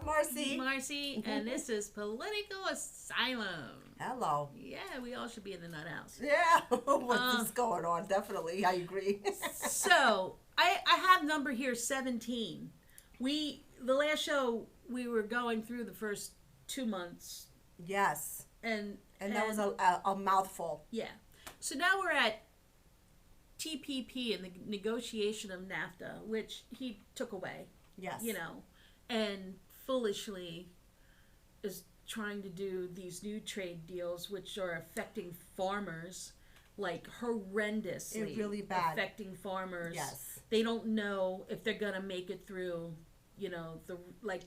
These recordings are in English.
Marcy. Marcy, and this is Political Asylum. Hello. Yeah, we all should be in the nut house. Yeah, what's this going on? Definitely, I agree. So, I have number here 17. The last show, we were going through the first 2 months. Yes. And that was a mouthful. Yeah. So now we're at TPP and the negotiation of NAFTA, which he took away. Yes. And foolishly is trying to do these new trade deals, which are affecting farmers, like horrendously. Really bad. Affecting farmers. Yes. They don't know if they're going to make it through,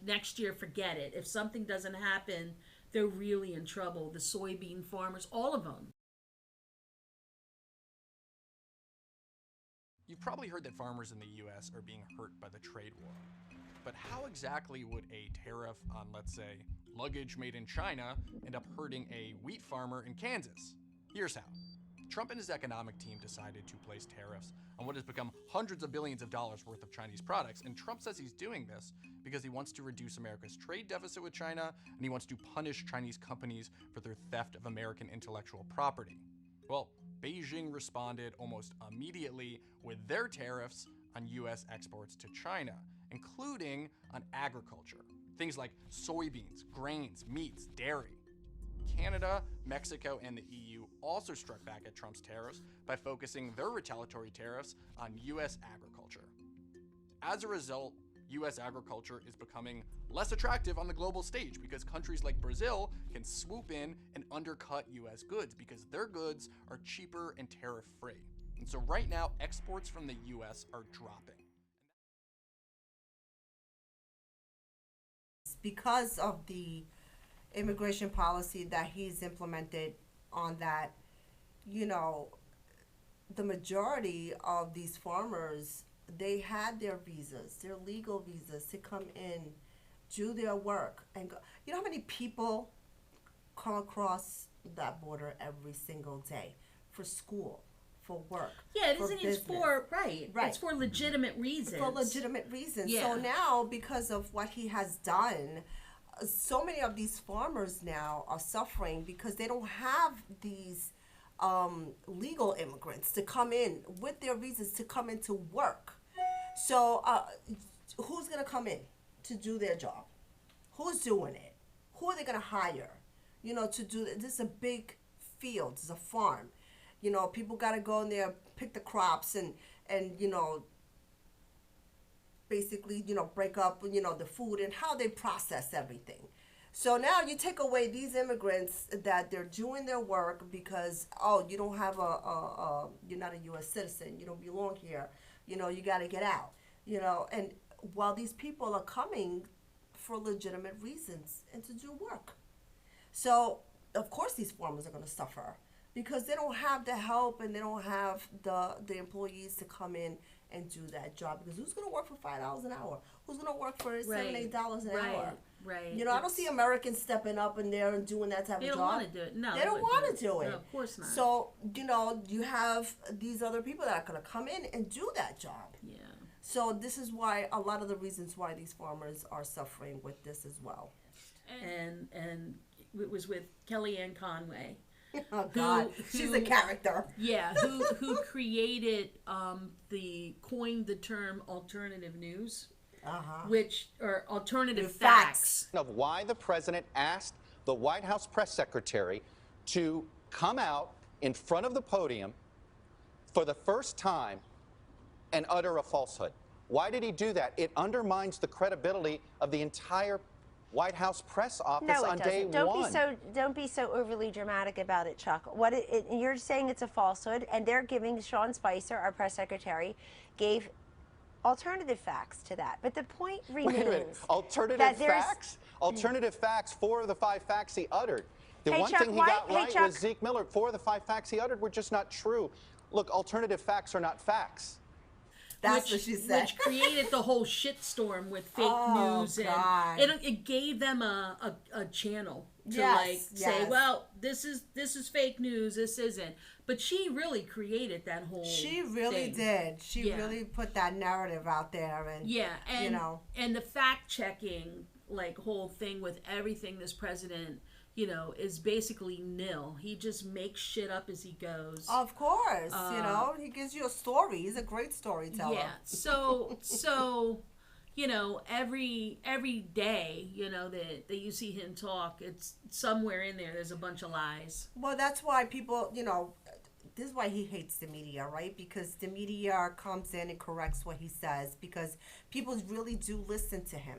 next year, forget it. If something doesn't happen, they're really in trouble. The soybean farmers, all of them. You've probably heard that farmers in the U.S. are being hurt by the trade war. But how exactly would a tariff on, let's say, luggage made in China end up hurting a wheat farmer in Kansas? Here's how. Trump and his economic team decided to place tariffs on what has become hundreds of billions of dollars worth of Chinese products, and Trump says he's doing this because he wants to reduce America's trade deficit with China, and he wants to punish Chinese companies for their theft of American intellectual property. Well, Beijing responded almost immediately with their tariffs on U.S. exports to China, including on agriculture. Things like soybeans, grains, meats, dairy. Canada, Mexico, and the EU also struck back at Trump's tariffs by focusing their retaliatory tariffs on U.S. agriculture. As a result, U.S. agriculture is becoming less attractive on the global stage because countries like Brazil can swoop in and undercut U.S. goods because their goods are cheaper and tariff-free. And so right now, exports from the U.S. are dropping. Because of the immigration policy that he's implemented on that, the majority of these farmers, they had their visas, their legal visas to come in, do their work, and go. You know how many people come across that border every single day for school, for work? Yeah, it isn't. It's for right. It's for legitimate reasons. For legitimate reasons. Yeah. So now, because of what he has done, so many of these farmers now are suffering because they don't have these legal immigrants to come in with their visas to come in to work. So who's going to come in to do their job? Who's doing it? Who are they going to hire, to do this? This is a big field. It's a farm. People got to go in there, pick the crops and basically, break up, the food and how they process everything. So now you take away these immigrants that they're doing their work because, you don't have you're not a U.S. citizen. You don't belong here. You got to get out, and while these people are coming for legitimate reasons and to do work. So, of course, these farmers are going to suffer because they don't have the help and they don't have the employees to come in and do that job. Because who's going to work for $5 an hour? Who's going to work for $7, $8 an hour? Right. I don't see Americans stepping up in there and doing that type of job. They don't want to do it. No, they don't want to do it. No, of course not. So, you have these other people that are going to come in and do that job. Yeah. So this is why a lot of the reasons why these farmers are suffering with this as well. And it was with Kellyanne Conway. Oh God, she's a character. Yeah, who created coined the term alternative news, or alternative facts. Of why the president asked the White House press secretary to come out in front of the podium for the first time and utter a falsehood. Why did he do that? It undermines the credibility of the entire White House press office on day one. Don't be so overly dramatic about it, Chuck. You're saying it's a falsehood, and they're giving Sean Spicer, our press secretary, gave alternative facts to that. But the point remains. Wait a minute. Alternative facts? Alternative facts, 4 of the 5 facts he uttered. The one thing he got right was Zeke Miller. 4 of the 5 facts he uttered were just not true. Look, alternative facts are not facts. That's what she said. Which created the whole shitstorm with fake news, God. and it gave them a channel to say, well, this is fake news, this isn't. But she really created that whole. She really did. She really put that narrative out there, and and the fact checking like whole thing with everything this president, you know, is basically nil. He just makes shit up as he goes. Of course, you know, he gives you a story. He's a great storyteller. Yeah. So you know, every day, you know, that you see him talk, it's somewhere in there. There's a bunch of lies. Well, that's why people, you know, this is why he hates the media, right? Because the media comes in and corrects what he says, because people really do listen to him.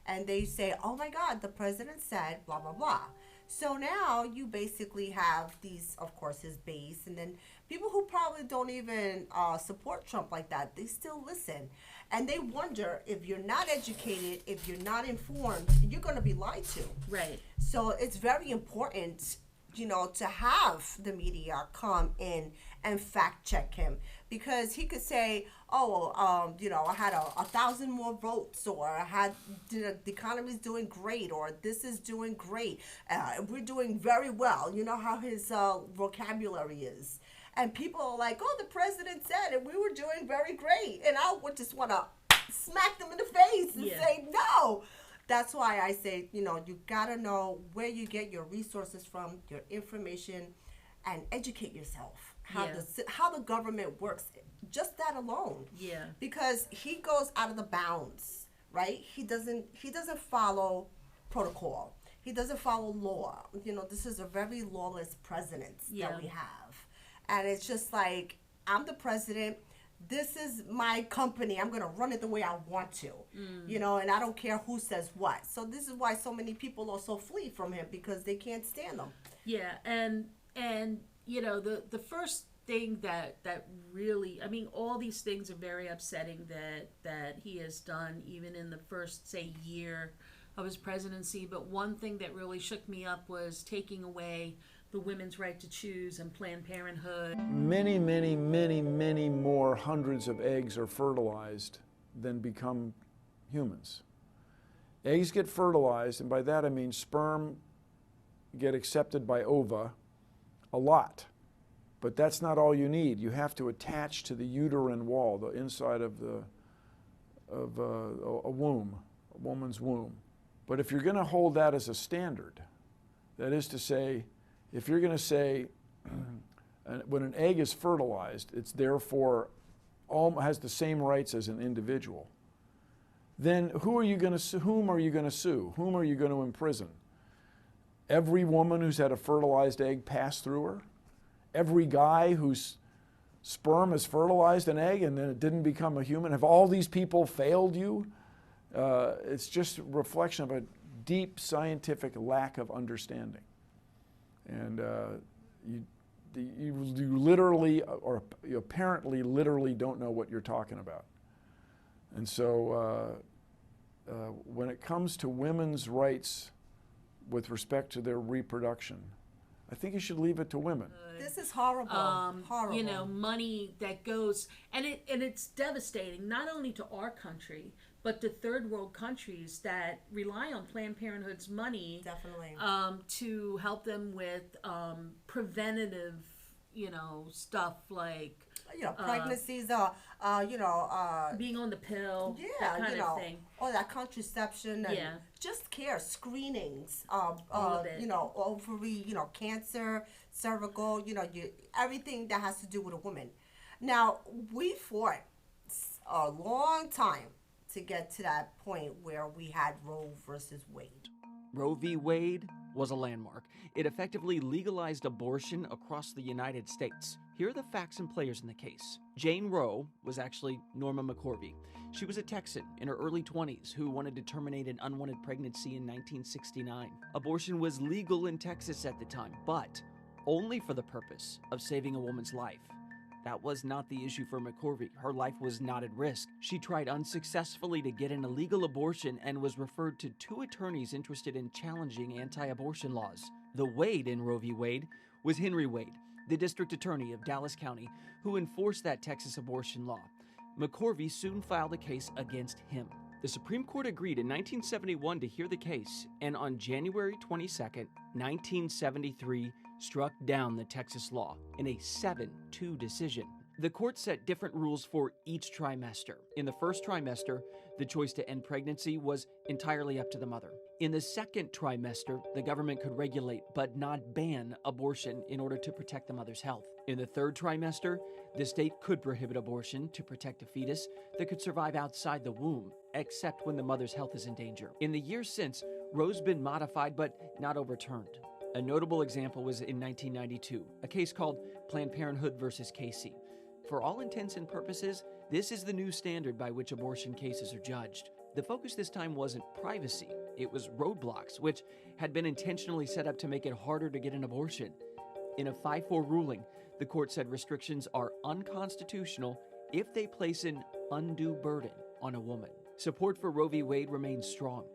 And they say, oh my God, the president said blah, blah, blah. So now you basically have these, of course, his base, and then people who probably don't even support Trump like that, they still listen. And they wonder, if you're not educated, if you're not informed, you're going to be lied to. Right. So it's very important, you know, to have the media come in and fact check him, because he could say, oh, you know, I had 1,000 more votes, or I had, the economy's doing great, or this is doing great. We're doing very well. You know how his vocabulary is. And people are like, oh, the president said, and we were doing very great. And I would just want to smack them in the face and say, no. That's why I say, you know, you got to know where you get your resources from, your information, and educate yourself. How the government works. Just that alone. Yeah. Because he goes out of the bounds, right? He doesn't follow protocol. He doesn't follow law. You know, this is a very lawless president that we have. And it's just like, I'm the president. This is my company. I'm going to run it the way I want to, you know, and I don't care who says what. So this is why so many people also flee from him, because they can't stand him. Yeah. And you know, the first thing that really, I mean, all these things are very upsetting that he has done, even in the first, say, year of his presidency. But one thing that really shook me up was taking away the women's right to choose and Planned Parenthood. Many, many, many, many more hundreds of eggs are fertilized than become humans. Eggs get fertilized, and by that I mean sperm get accepted by ova a lot. But that's not all you need. You have to attach to the uterine wall, the inside of a womb, a woman's womb. But if you're going to hold that as a standard, that is to say, if you're going to say when an egg is fertilized, it's therefore has the same rights as an individual, then whom are you going to sue? Whom are you going to imprison? Every woman who's had a fertilized egg pass through her? Every guy whose sperm has fertilized an egg and then it didn't become a human? Have all these people failed you? It's just a reflection of a deep scientific lack of understanding. And you literally, or you apparently literally don't know what you're talking about. And so when it comes to women's rights with respect to their reproduction, I think you should leave it to women. This is horrible. Horrible. You know, money that goes, and it's devastating, not only to our country, but to third world countries that rely on Planned Parenthood's money, definitely, to help them with preventative, you know, stuff like, you know, pregnancies, you know, being on the pill, that kind you know, of thing. all that contraception and just care screenings, you know, ovary, you know, cancer, cervical, you know, everything that has to do with a woman. Now, we fought a long time to get to that point where we had Roe versus Wade. Roe v. Wade was a landmark. It effectively legalized abortion across the United States. Here are the facts and players in the case. Jane Roe was actually Norma McCorvey. She was a Texan in her early 20s who wanted to terminate an unwanted pregnancy in 1969. Abortion was legal in Texas at the time, but only for the purpose of saving a woman's life. That was not the issue for McCorvey. Her life was not at risk. She tried unsuccessfully to get an illegal abortion and was referred to 2 attorneys interested in challenging anti-abortion laws. The Wade in Roe v. Wade was Henry Wade, the district attorney of Dallas County, who enforced that Texas abortion law. McCorvey soon filed a case against him. The Supreme Court agreed in 1971 to hear the case, and on January 22, 1973, struck down the Texas law in a 7-2 decision. The court set different rules for each trimester. In the first trimester, the choice to end pregnancy was entirely up to the mother. In the second trimester, the government could regulate but not ban abortion in order to protect the mother's health. In the third trimester, the state could prohibit abortion to protect a fetus that could survive outside the womb, except when the mother's health is in danger. In the years since, Roe's been modified but not overturned. A notable example was in 1992, a case called Planned Parenthood versus Casey. For all intents and purposes, this is the new standard by which abortion cases are judged. The focus this time wasn't privacy, it was roadblocks, which had been intentionally set up to make it harder to get an abortion. In a 5-4 ruling, the court said restrictions are unconstitutional if they place an undue burden on a woman. Support for Roe v. Wade remains strong.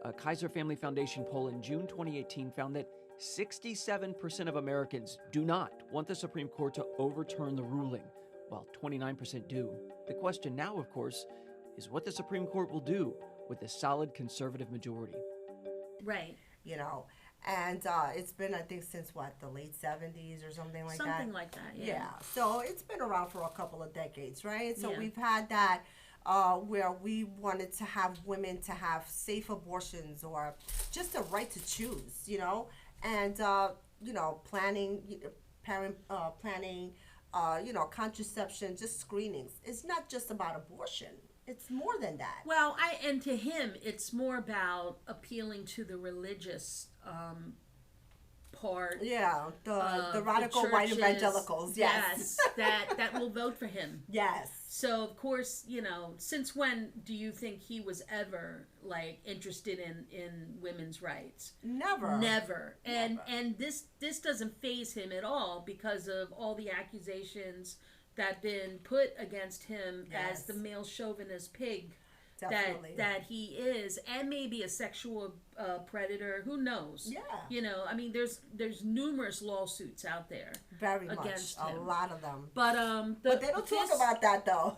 A Kaiser Family Foundation poll in June 2018 found that 67% of Americans do not want the Supreme Court to overturn the ruling, while 29% do. The question now, of course, is what the Supreme Court will do with a solid conservative majority. Right. You know, and it's been, I think, since the late 70s or something like that? Something like that, yeah. Yeah, so it's been around for a couple of decades, right? So Yeah. we've had that where we wanted to have women to have safe abortions or just a right to choose, you know, and, planning, planning, contraception, just screenings. It's not just about abortion. It's more than that. Well, and to him, it's more about appealing to the religious part. Yeah, the radical churches, white evangelicals. Yes. that will vote for him. Yes. So of course, since when do you think he was ever interested in women's rights? Never. And this doesn't faze him at all because of all the accusations that have been put against him as the male chauvinist pig Definitely. that he is, and maybe a sexual predator. Who knows? Yeah. There's numerous lawsuits out there. Very against much. him. A lot of them. But But they don't talk about that though.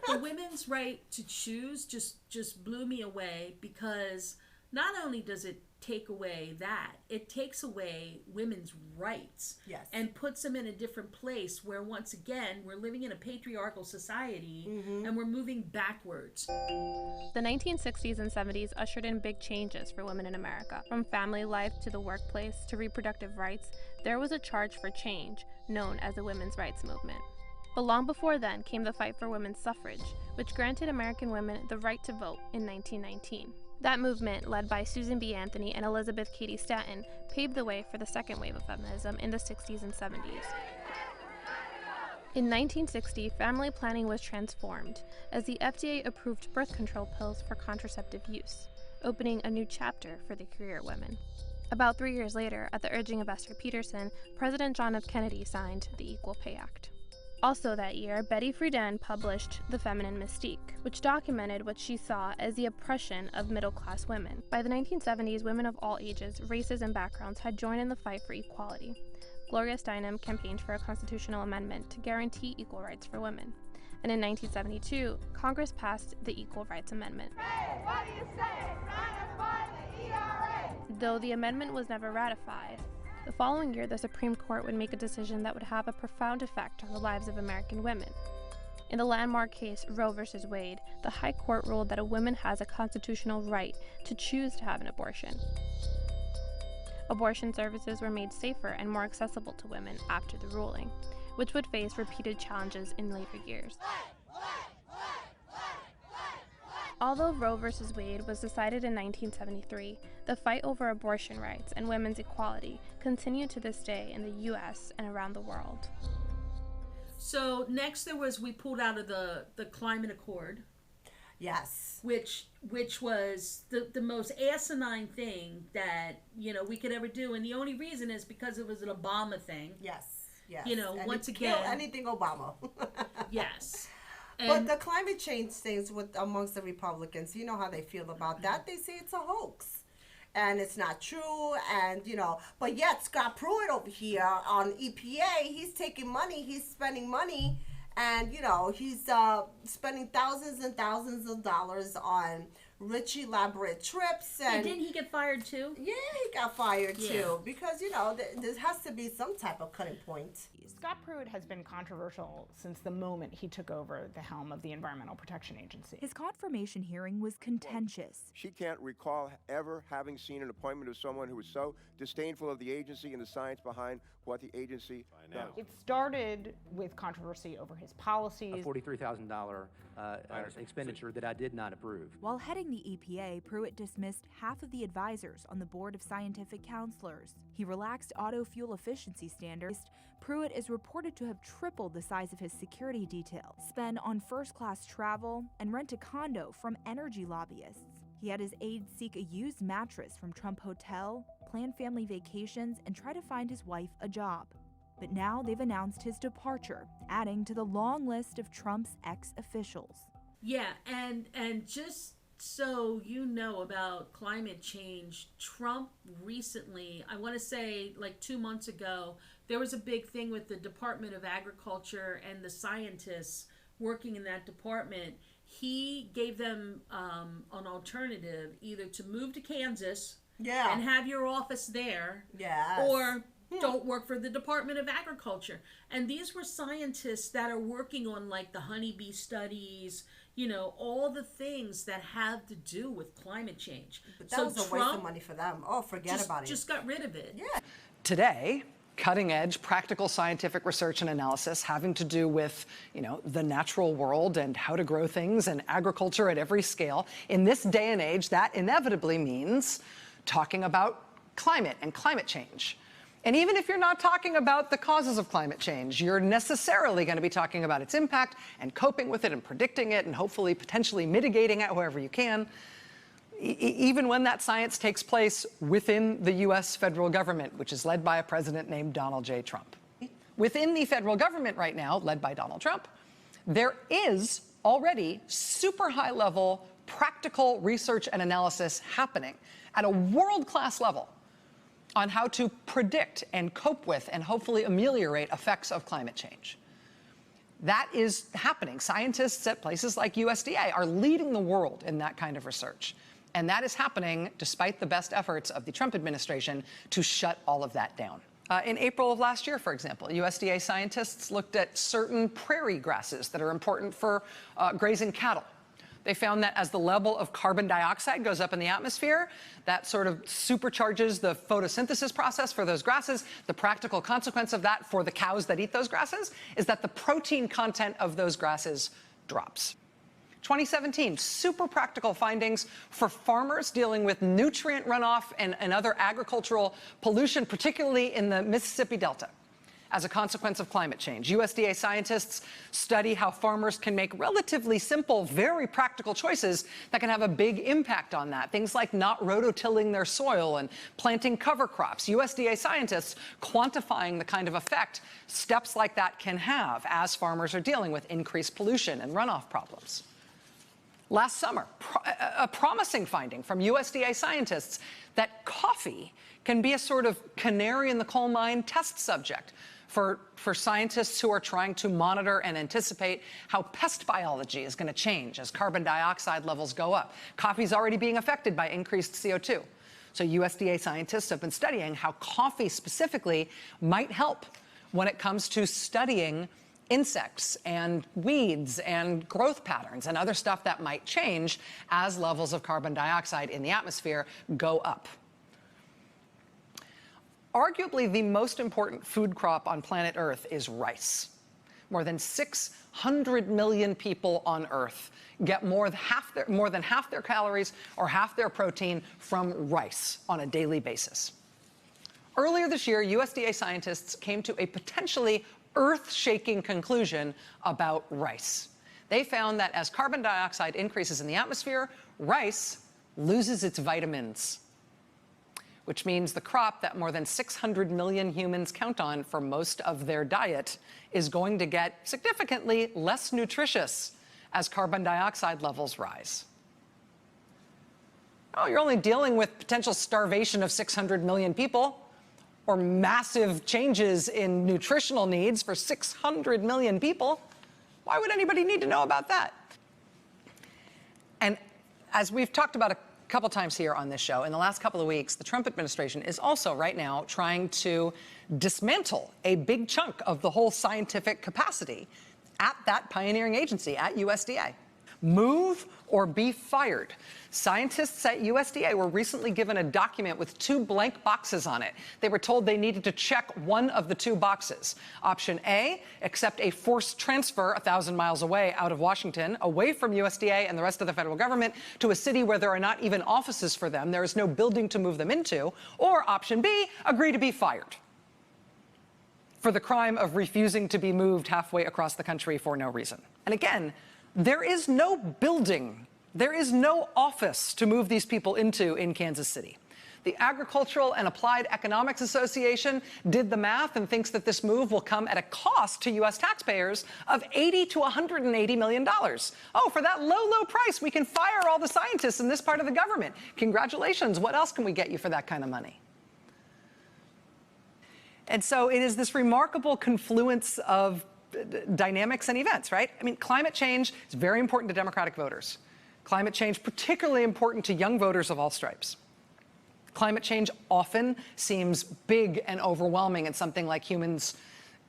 the women's right to choose just blew me away, because not only does it take away that, it takes away women's rights. Yes. And puts them in a different place where, once again, we're living in a patriarchal society and we're moving backwards. The 1960s and 70s ushered in big changes for women in America. From family life to the workplace to reproductive rights, there was a charge for change known as the women's rights movement. But long before then came the fight for women's suffrage, which granted American women the right to vote in 1919. That movement, led by Susan B. Anthony and Elizabeth Cady Stanton, paved the way for the second wave of feminism in the 60s and 70s. In 1960, family planning was transformed as the FDA approved birth control pills for contraceptive use, opening a new chapter for the career women. About 3 years later, at the urging of Esther Peterson, President John F. Kennedy signed the Equal Pay Act. Also that year, Betty Friedan published The Feminine Mystique, which documented what she saw as the oppression of middle-class women. By the 1970s, women of all ages, races, and backgrounds had joined in the fight for equality. Gloria Steinem campaigned for a constitutional amendment to guarantee equal rights for women. And in 1972, Congress passed the Equal Rights Amendment. Hey, what do you say? Ratify the ERA! Though the amendment was never ratified, the following year, the Supreme Court would make a decision that would have a profound effect on the lives of American women. In the landmark case Roe v. Wade, the High Court ruled that a woman has a constitutional right to choose to have an abortion. Abortion services were made safer and more accessible to women after the ruling, which would face repeated challenges in later years. Although Roe v. Wade was decided in 1973, the fight over abortion rights and women's equality continued to this day in the U.S. and around the world. So next we pulled out of the Climate Accord. Yes. Which was the most asinine thing that, we could ever do. And the only reason is because it was an Obama thing. Yes. And once again. Anything Obama. Yes. But the climate change things amongst the Republicans, you know how they feel about that. They say it's a hoax. And it's not true. And, but yet Scott Pruitt over here on EPA, he's taking money, he's spending money. And, he's spending thousands and thousands of dollars on rich, elaborate trips. Hey, And didn't he get fired too? yeah, he got fired Yeah. too, because, you know, there has to be some type of cutting point. Scott Pruitt has been controversial since the moment he took over the helm of the Environmental Protection Agency. His confirmation hearing was contentious. She can't recall ever having seen an appointment of someone who was so disdainful of the agency and the science behind what the agency does. It started with controversy over his policies. A $43,000 expenditure that I did not approve. While heading the EPA, Pruitt dismissed half of the advisors on the board of scientific counselors. He relaxed auto fuel efficiency standards. Pruitt is reported to have tripled the size of his security detail, spend on first-class travel, and rent a condo from energy lobbyists. He had his aides seek a used mattress from Trump Hotel, plan family vacations, and try to find his wife a job. But now they've announced his departure, adding to the long list of Trump's ex-officials. Yeah, and just so you know about climate change, Trump recently, I want to say like 2 months ago, there was a big thing with the Department of Agriculture and the scientists working in that department. He gave them an alternative, either to move to Kansas and have your office there, or don't work for the Department of Agriculture. And these were scientists that are working on like the honeybee studies, you know, all the things that have to do with climate change. But that was a waste of money for them. Oh, forget about it. Just got rid of it. Yeah. Today, cutting-edge practical scientific research and analysis having to do with, you know, the natural world and how to grow things and agriculture at every scale. In this day and age, that inevitably means talking about climate and climate change. And even if you're not talking about the causes of climate change, you're necessarily going to be talking about its impact and coping with it and predicting it and hopefully potentially mitigating it however you can, even when that science takes place within the U.S. federal government, which is led by a president named Donald J. Trump. Within the federal government right now, led by Donald Trump, there is already super high-level practical research and analysis happening at a world-class level on how to predict and cope with and hopefully ameliorate effects of climate change. That is happening. Scientists at places like USDA are leading the world in that kind of research. And that is happening despite the best efforts of the Trump administration to shut all of that down. In April of last year, for example, USDA scientists looked at certain prairie grasses that are important for grazing cattle. They found that as the level of carbon dioxide goes up in the atmosphere, that sort of supercharges the photosynthesis process for those grasses. The practical consequence of that for the cows that eat those grasses is that the protein content of those grasses drops. 2017, super practical findings for farmers dealing with nutrient runoff and other agricultural pollution, particularly in the Mississippi Delta, as a consequence of climate change. USDA scientists study how farmers can make relatively simple, very practical choices that can have a big impact on that. Things like not rototilling their soil and planting cover crops. USDA scientists quantifying the kind of effect steps like that can have as farmers are dealing with increased pollution and runoff problems. Last summer, a promising finding from USDA scientists that coffee can be a sort of canary in the coal mine test subject for scientists who are trying to monitor and anticipate how pest biology is going to change as carbon dioxide levels go up. Coffee is already being affected by increased CO2. So USDA scientists have been studying how coffee specifically might help when it comes to studying insects and weeds and growth patterns and other stuff that might change as levels of carbon dioxide in the atmosphere go up. Arguably, the most important food crop on planet Earth is rice. More than 600 million people on Earth get more than half their calories or half their protein from rice on a daily basis. Earlier this year, USDA scientists came to a potentially earth-shaking conclusion about rice. They found that as carbon dioxide increases in the atmosphere, rice loses its vitamins, which means the crop that more than 600 million humans count on for most of their diet is going to get significantly less nutritious as carbon dioxide levels rise. Oh, you're only dealing with potential starvation of 600 million people, or massive changes in nutritional needs for 600 million people. Why would anybody need to know about that? And As we've talked about a couple times here on this show, in the last couple of weeks, the Trump administration is also right now trying to dismantle a big chunk of the whole scientific capacity at that pioneering agency, at USDA. Move or be fired. Scientists at USDA were recently given a document with 2 blank boxes on it. They were told they needed to check one of the 2 boxes. Option A, accept a forced transfer 1,000 miles away out of Washington, away from USDA and the rest of the federal government, to a city where there are not even offices for them. There is no building to move them into. Or option B, agree to be fired for the crime of refusing to be moved halfway across the country for no reason. And again, there is no building, there is no office to move these people into in Kansas City. The Agricultural and Applied Economics Association did the math and thinks that this move will come at a cost to U.S. taxpayers of $80 to $180 million. Oh, for that low, low price, we can fire all the scientists in this part of the government. Congratulations. What else can we get you for that kind of money? And so it is this remarkable confluence of dynamics and events, right? I mean, climate change is very important to Democratic voters. Climate change particularly important to young voters of all stripes. Climate change often seems big and overwhelming and something like humans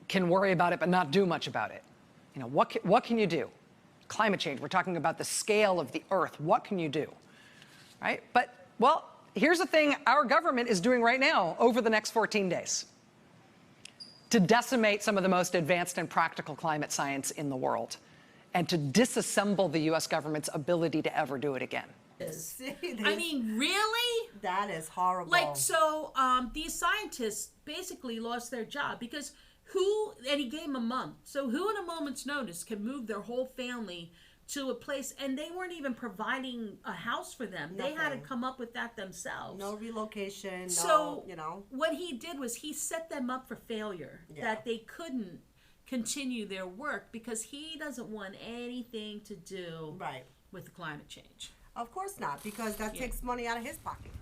can worry about it but not do much about it. You know, what can you do? Climate change, we're talking about the scale of the earth. What can you do, right? But, well, here's the thing our government is doing right now over the next 14 days. To decimate some of the most advanced and practical climate science in the world, and to disassemble the U.S. government's ability to ever do it again. I mean, really? That is horrible. Like, so these scientists basically lost their job because and he gave them a month. So who in a moment's notice can move their whole family to a place, and they weren't even providing a house for them. Nothing. They had to come up with that themselves. No relocation, so, you know. What he did was he set them up for failure, that they couldn't continue their work because he doesn't want anything to do with the climate change. Of course not, because that takes money out of his pocket.